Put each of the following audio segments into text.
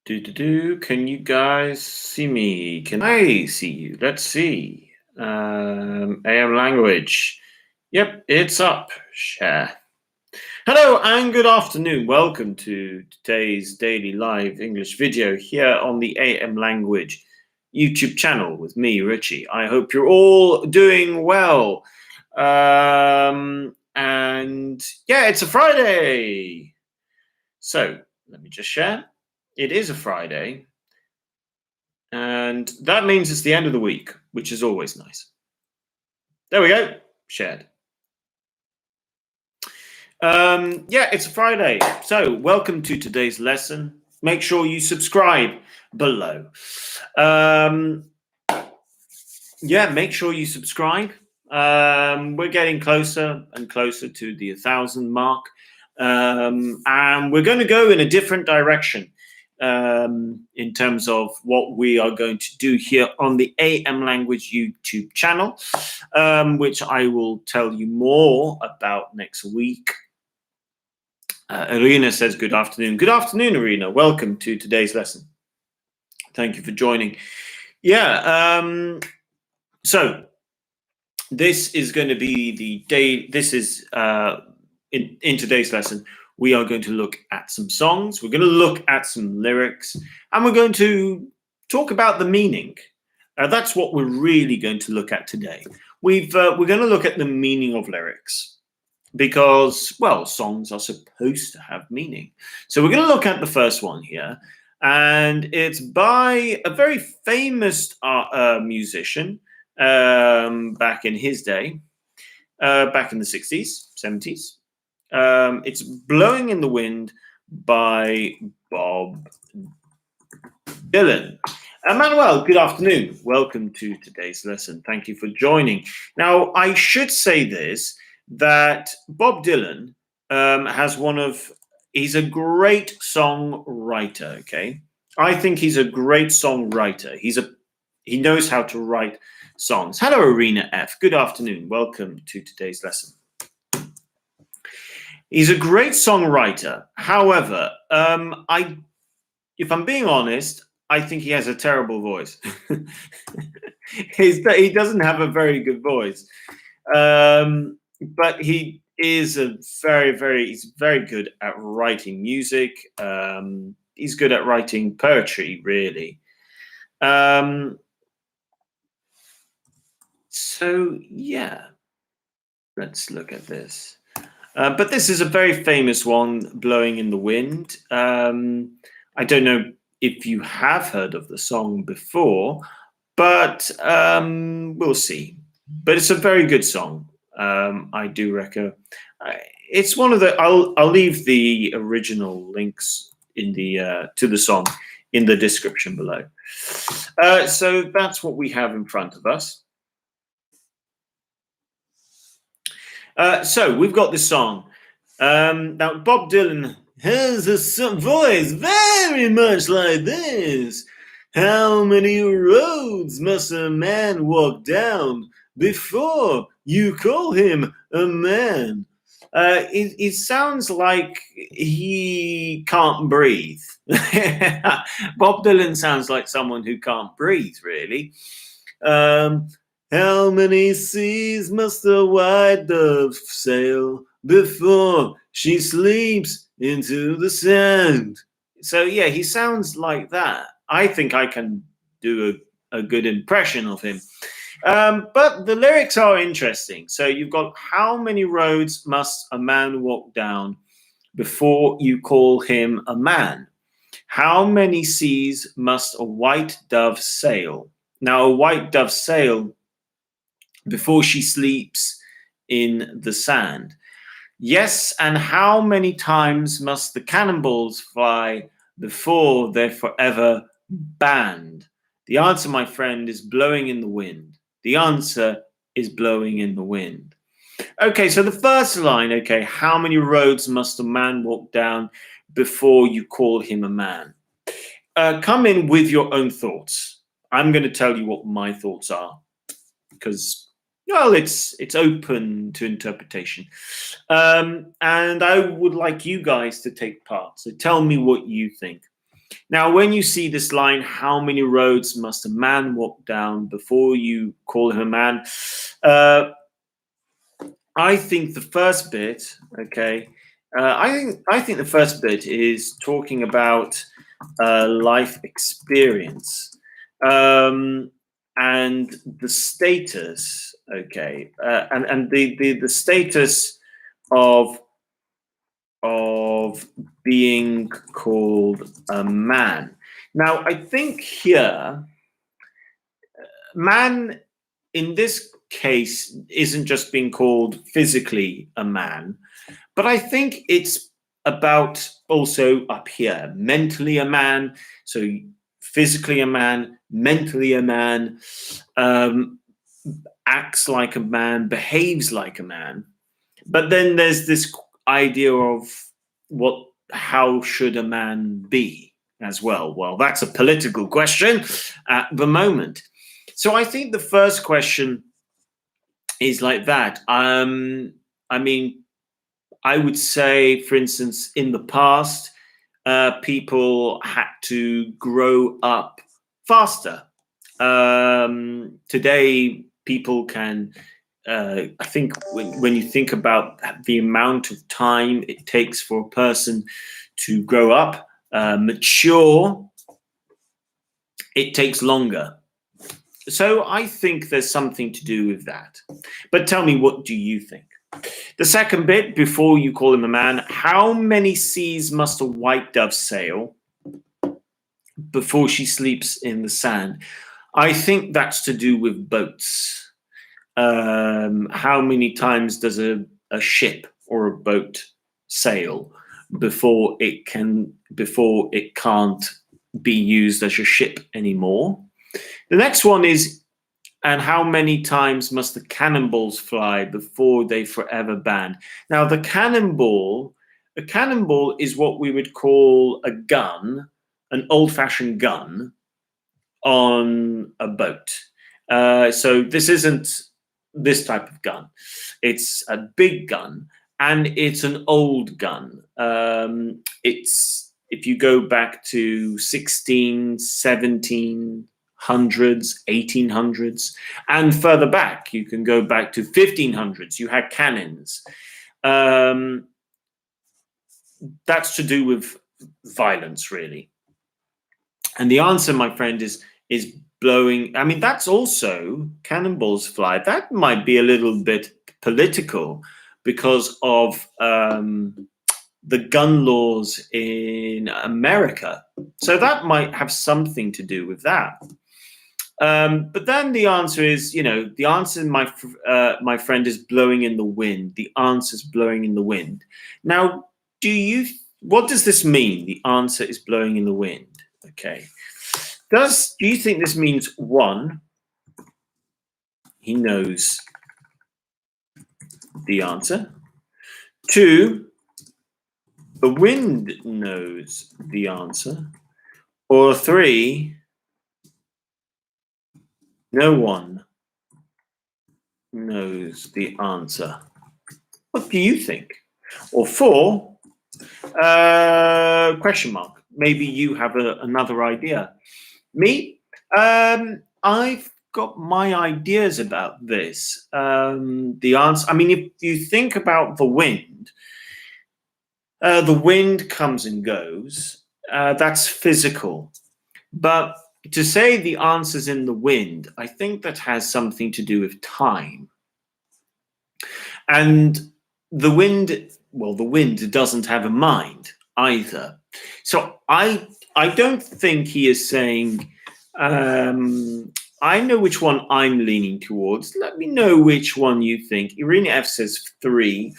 Can you guys see me? Can I see you? Let's see. AM language. Yep, it's up. Share. Hello and good afternoon. Welcome to today's daily live English video here on the AM language YouTube channel with me, Richie. I hope you're all doing well. And yeah, it's a Friday. So let me just share. It is a Friday. And that means it's the end of the week, which is always nice. There we go. Shared. Yeah, it's a Friday. So welcome to today's lesson. Make sure you subscribe below. Yeah, make sure you subscribe. We're getting closer and closer to the 1,000 mark. And we're going to go in a different direction in terms of what we are going to do here on the AM Language YouTube channel, which I will tell you more about next week. Arena says good afternoon. Good afternoon, Arena. Welcome to today's lesson. Thank you for joining. Yeah, so this is going to be the day. This is in today's lesson. We are going to look at some songs. We're going to look at some lyrics, and we're going to talk about the meaning. That's what we're really going to look at today. We're going to look at the meaning of lyrics because, well, songs are supposed to have meaning. So we're going to look at the first one here, and it's by a very famous musician back in his day, back in the 60s, 70s. It's Blowing in the Wind by Bob Dylan. Manuel, good afternoon. Welcome to today's lesson. Thank you for joining. Now, I should say this, that Bob Dylan he's a great songwriter, okay? I think he's a great songwriter. He knows how to write songs. Hello, Arena F. Good afternoon. Welcome to today's lesson. He's a great songwriter. However, if I'm being honest, I think he has a terrible voice. He doesn't have a very good voice. But he is he's very good at writing music. He's good at writing poetry, really. So, yeah, let's look at this. But this is a very famous one, Blowing in the Wind. I don't know if you have heard of the song before, but we'll see. But it's a very good song. I do reckon. It's one of the. I'll leave the original links in the to the song in the description below. So that's what we have in front of us. So we've got this song. Now, Bob Dylan has a voice very much like this. How many roads must a man walk down before you call him a man? It sounds like he can't breathe. Bob Dylan sounds like someone who can't breathe, really. How many seas must a white dove sail before she sleeps into the sand? So, yeah, he sounds like that. I think I can do a good impression of him. But the lyrics are interesting. So you've got, how many roads must a man walk down before you call him a man? How many seas must a white dove sail? Now, a white dove sail before she sleeps in the sand. Yes, and how many times must the cannonballs fly before they're forever banned? The answer, my friend, is blowing in the wind. The answer is blowing in the wind. Okay, so the first line, okay, how many roads must a man walk down before you call him a man? Come in with your own thoughts. I'm going to tell you what my thoughts are because, well, it's open to interpretation. And I would like you guys to take part. So tell me what you think. Now, when you see this line, how many roads must a man walk down before you call him a man? I think the first bit, okay, I think the first bit is talking about life experience and the status, okay, and the status of being called a man. Now, I think here, man in this case isn't just being called physically a man, but I think it's about also up here, mentally a man. So physically a man, mentally a man, acts like a man, behaves like a man. But then there's this idea of how should a man be as well? Well, that's a political question at the moment. So I think the first question is like that. I mean, I would say, for instance, in the past, people had to grow up faster. Today, people can, I think when you think about the amount of time it takes for a person to grow up, mature, it takes longer. So I think there's something to do with that. But tell me, what do you think? The second bit, before you call him a man, how many seas must a white dove sail before she sleeps in the sand? I think that's to do with boats. How many times does a ship or a boat sail before it can't be used as a ship anymore? The next one is, and how many times must the cannonballs fly before they forever ban? Now, a cannonball is what we would call a gun, an old-fashioned gun on a boat. So this isn't this type of gun. It's a big gun, and it's an old gun. It's, if you go back to 16, 17, 1800s, and further back, you can go back to 1500s. You had cannons. That's to do with violence, really. And the answer, my friend, is blowing. I mean, that's also cannonballs fly. That might be a little bit political because of the gun laws in America. So that might have something to do with that. But then the answer is, the answer, my friend, is blowing in the wind. The answer is blowing in the wind. Now, what does this mean? The answer is blowing in the wind. Okay. Do you think this means, one, he knows the answer? Two, the wind knows the answer? Or three, no one knows the answer? What do you think? Or four, question mark. Maybe you have another idea. Me, I've got my ideas about this. The answer, I mean, if you think about the wind comes and goes. That's physical. But to say the answer's in the wind, I think that has something to do with time. And the wind doesn't have a mind either. So I don't think he is saying, I know which one I'm leaning towards. Let me know which one you think. Irina F says 3.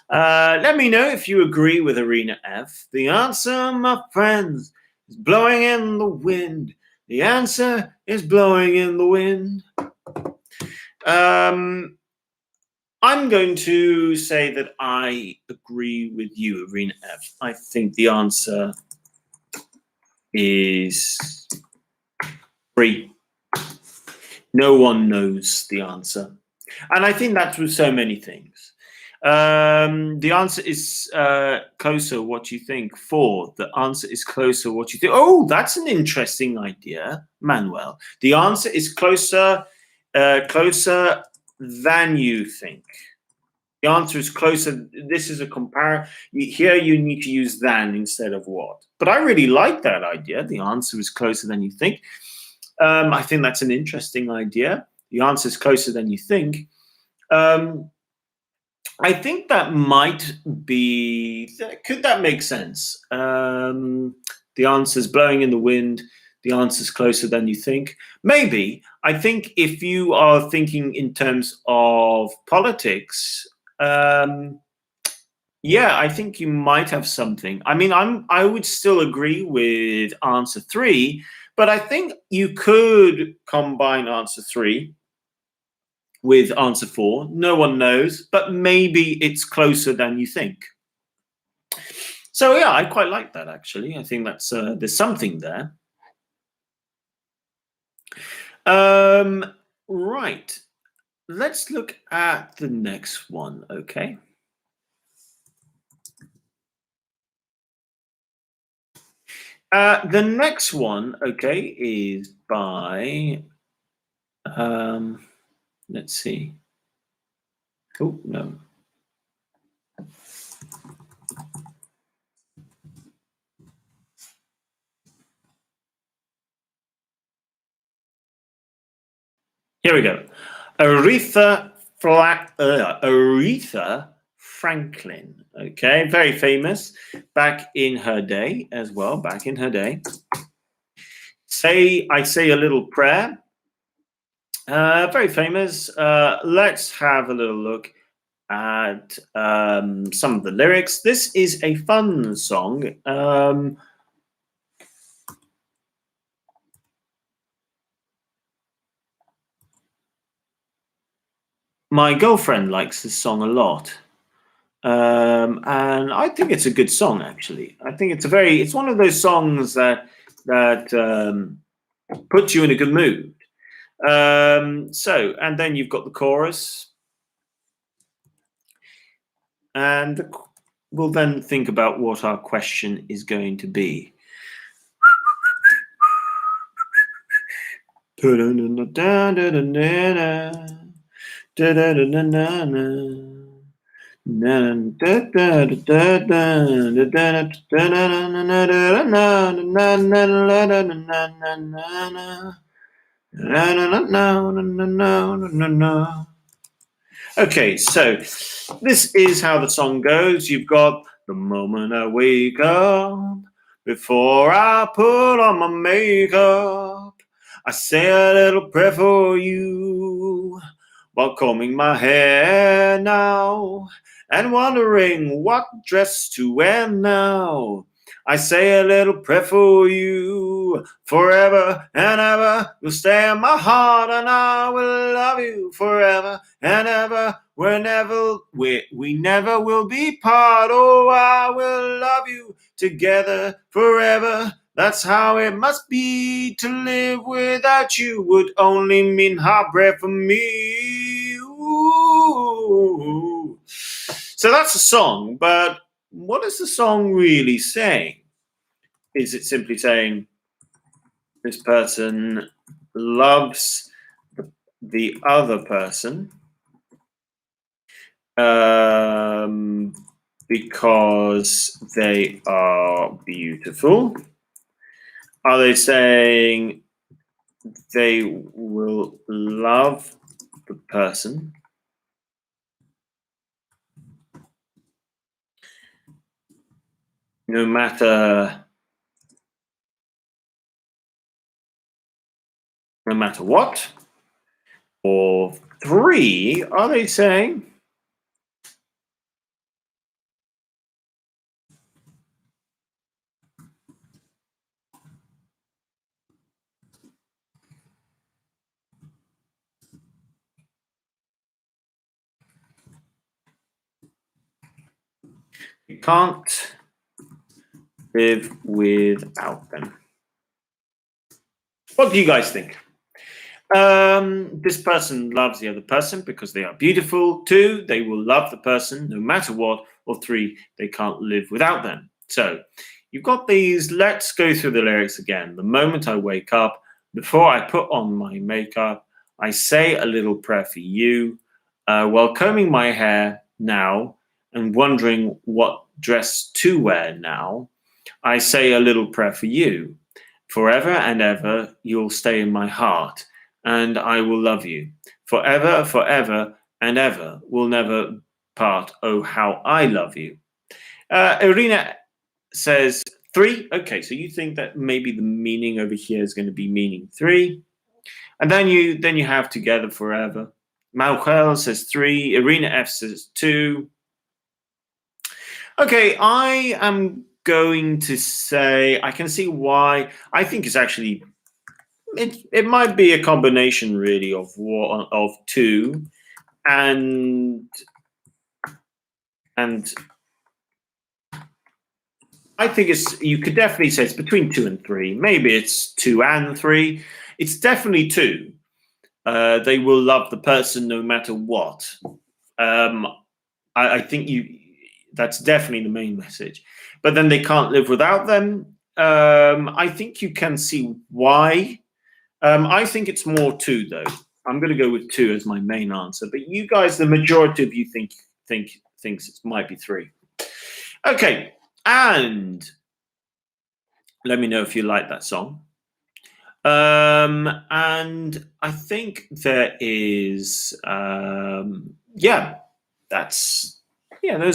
Let me know if you agree with Irina F. The answer, my friends, is blowing in the wind. The answer is blowing in the wind. I'm going to say that I agree with you, Irina F. I think the answer is 3. No one knows the answer. And I think that's with so many things. The answer is closer. What do you think? 4. The answer is closer. What do you think? Oh, that's an interesting idea, Manuel. The answer is closer, closer than you think. The answer is closer. This is a comparison. Here you need to use than instead of what. But I really like that idea. The answer is closer than you think. I think that's an interesting idea. The answer is closer than you think. I think that might be. Could that make sense? The answer is blowing in the wind. The answer is closer than you think. Maybe. I think if you are thinking in terms of politics, yeah, I think you might have something. I mean, I would still agree with answer 3, but I think you could combine answer 3 with answer 4. No one knows, but maybe it's closer than you think. So yeah, I quite like that actually. I think that's there's something there. Right. Let's look at the next one, okay? The next one, okay, is by, let's see. Oh, no. Here we go. Aretha Franklin. Okay, very famous back in her day as well. Back in her day. I say a little prayer. Very famous. Let's have a little look at some of the lyrics. This is a fun song. My girlfriend likes this song a lot. And I think it's a good song, actually. I think it's one of those songs that puts you in a good mood. And then you've got the chorus, and we'll then think about what our question is going to be. Okay, so this is how the song goes. You've got the moment I wake up, before I put on my makeup, I say a little prayer for you, while combing my hair now, and wondering what dress to wear now. I say a little prayer for you, forever and ever. You'll stay in my heart, and I will love you forever and ever. We never will be part. Oh, I will love you together forever. That's how it must be. To live without you would only mean heartbreak for me. Ooh. So that's a song, but what is the song really saying? Is it simply saying this person loves the other person because they are beautiful? Are they saying they will love the person no matter what? Or 3, are they saying you can't live without them? What do you guys think? This person loves the other person because they are beautiful. 2, they will love the person no matter what. Or 3, they can't live without them. So you've got these. Let's go through the lyrics again. The moment I wake up, before I put on my makeup, I say a little prayer for you. While combing my hair now and wondering what dress to wear now, I say a little prayer for you. Forever and ever, you'll stay in my heart, and I will love you. Forever, forever, and ever, we'll never part. Oh, how I love you. Irina says 3. Okay, so you think that maybe the meaning over here is going to be meaning 3. And then you have together forever. Mauchel says 3. Irina F says 2. Okay, I am going to say I can see why. I think it's actually it might be a combination really of 2 and I think you could definitely say it's between 2 and 3. Maybe it's 2 and 3. It's definitely 2. They will love the person no matter what. I think that's definitely the main message. But then they can't live without them. I think you can see why. I think it's more 2 though. I'm going to go with 2 as my main answer. But you guys, the majority of you thinks it might be 3. Okay, and let me know if you like that song. And I think there is, those.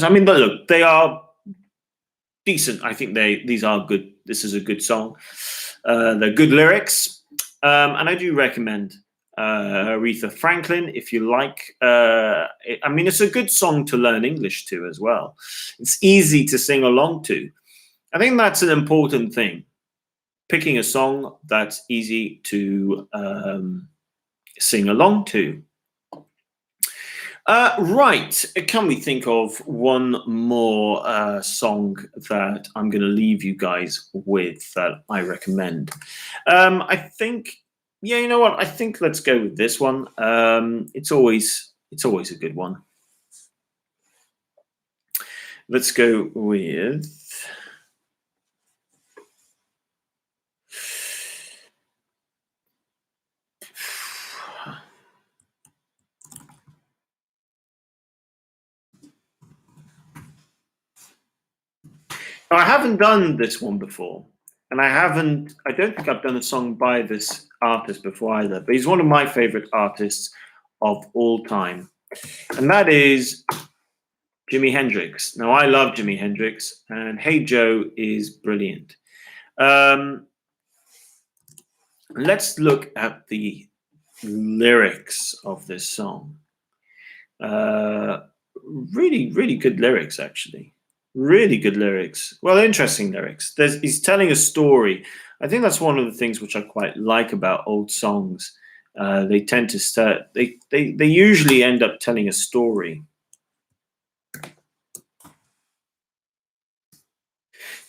I mean, look, they are decent. I think these are good. This is a good song. They're good lyrics, and I do recommend Aretha Franklin if you like. I mean, it's a good song to learn English to as well. It's easy to sing along to. I think that's an important thing. Picking a song that's easy to sing along to. Right, can we think of one more song that I'm going to leave you guys with that I recommend? I think, yeah, you know what? I think let's go with this one. It's always a good one. Let's go with. I haven't done this one before, and I don't think I've done a song by this artist before either, but he's one of my favorite artists of all time, and that is Jimi Hendricks. Now, I love Jimi Hendricks, and Hey Joe is brilliant. Let's look at the lyrics of this song. Really, really good lyrics, actually. Really good lyrics. Well, interesting lyrics. He's telling a story. I think that's one of the things which I quite like about old songs. They tend to start. They usually end up telling a story.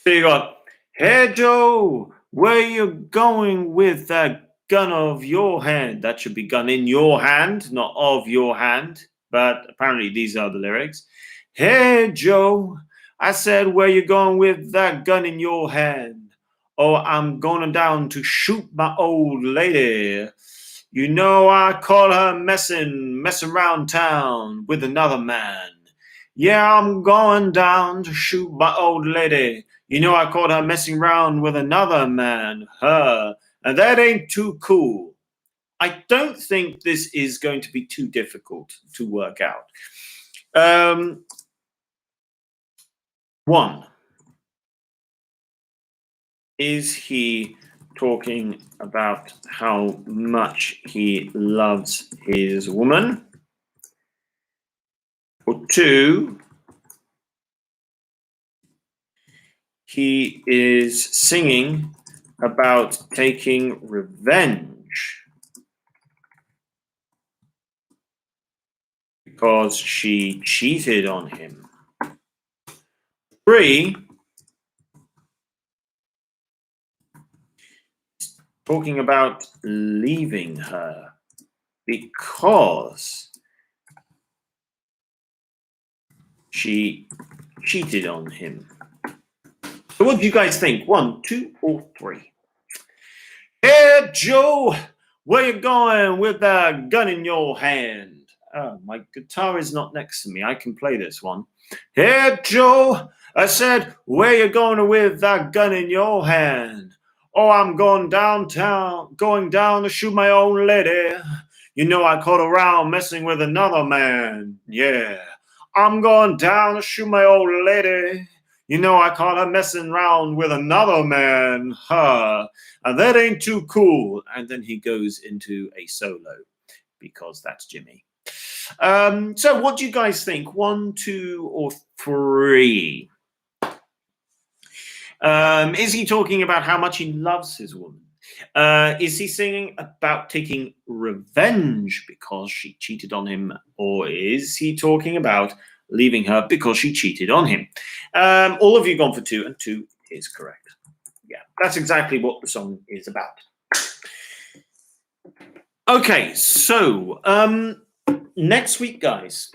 So you got, "Hey Joe, where you going with that gun of your hand?" That should be gun in your hand, not of your hand. But apparently these are the lyrics. "Hey Joe, I said, where you going with that gun in your hand? Oh, I'm going down to shoot my old lady. You know I call her messing around town with another man. Yeah, I'm going down to shoot my old lady. You know I caught her messing around with another man, her, and that ain't too cool." I don't think this is going to be too difficult to work out. 1. Is he talking about how much he loves his woman? Or 2, he is singing about taking revenge because she cheated on him. 3, talking about leaving her. because she cheated on him. So what do you guys think? 1, 2, or 3? Hey, Joe, where you going with that gun in your hand? Oh, my guitar is not next to me. I can play this one. Hey, Joe, I said, where you going with that gun in your hand? Oh, I'm going down to shoot my own lady. You know I caught around messing with another man. Yeah, I'm going down to shoot my old lady. You know I caught her messing around with another man. Huh. And that ain't too cool. And then he goes into a solo because that's Jimi. So what do you guys think? 1, 2, or 3? Is he talking about how much he loves his woman? Is he singing about taking revenge because she cheated on him? Or is he talking about leaving her because she cheated on him? All of you gone for 2, and 2 is correct. Yeah, that's exactly what the song is about. Okay, so next week, guys.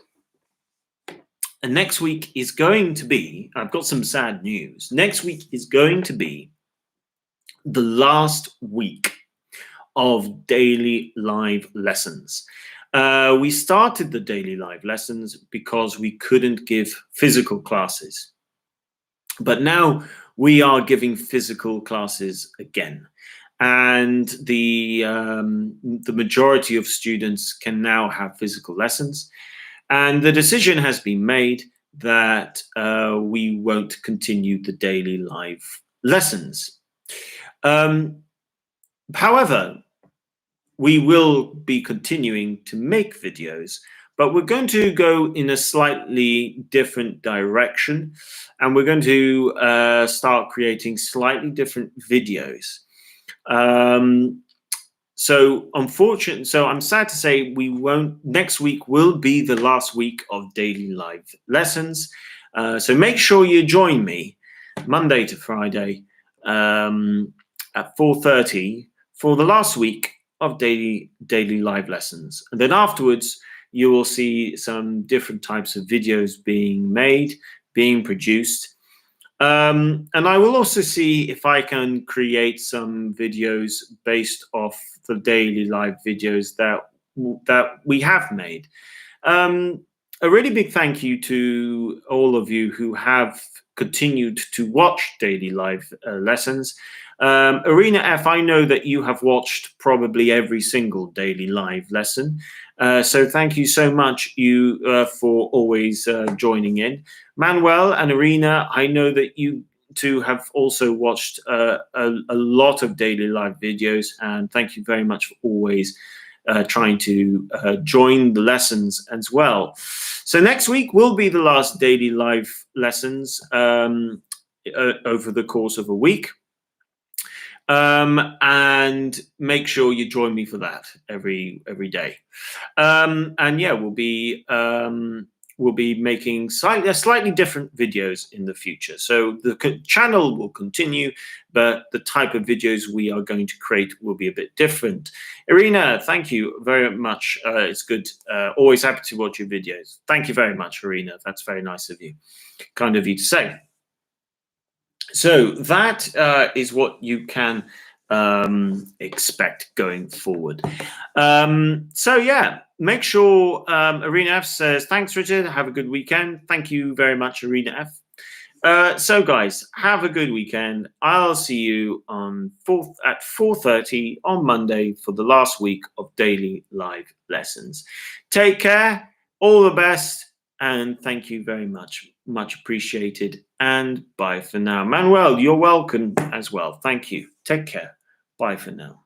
And next week is going to be, I've got some sad news. Next week is going to be the last week of daily live lessons. We started the daily live lessons because we couldn't give physical classes. But now we are giving physical classes again. And the majority of students can now have physical lessons. And the decision has been made that we won't continue the daily live lessons. However, we will be continuing to make videos, but we're going to go in a slightly different direction, and we're going to start creating slightly different videos. So I'm sad to say we won't. Next week will be the last week of daily live lessons. So make sure you join me Monday to Friday at 4:30 for the last week of daily live lessons. And then afterwards, you will see some different types of videos being made, being produced. And I will also see if I can create some videos based off the daily live videos that we have made. A really big thank you to all of you who have continued to watch daily live lessons. Arena F, I know that you have watched probably every single daily live lesson. So thank you so much for always joining in. Manuel and Arena, I know that you two have also watched a lot of daily live videos, and thank you very much for always trying to join the lessons as well. So next week will be the last daily live lessons over the course of a week. And make sure you join me for that every day. And yeah, we'll be making slightly different videos in the future. So the channel will continue, but the type of videos we are going to create will be a bit different. Irina, thank you very much. It's good. Always happy to watch your videos. Thank you very much, Irina. That's very nice of you. Kind of you to say. So that is what you can expect going forward. So yeah, make sure Arena F says, thanks, Richard. Have a good weekend. Thank you very much, Arena F. So guys, have a good weekend. I'll see you at 4:30 on Monday for the last week of daily live lessons. Take care. All the best. And thank you very much. Much appreciated. And bye for now. Manuel, you're welcome as well. Thank you. Take care. Bye for now.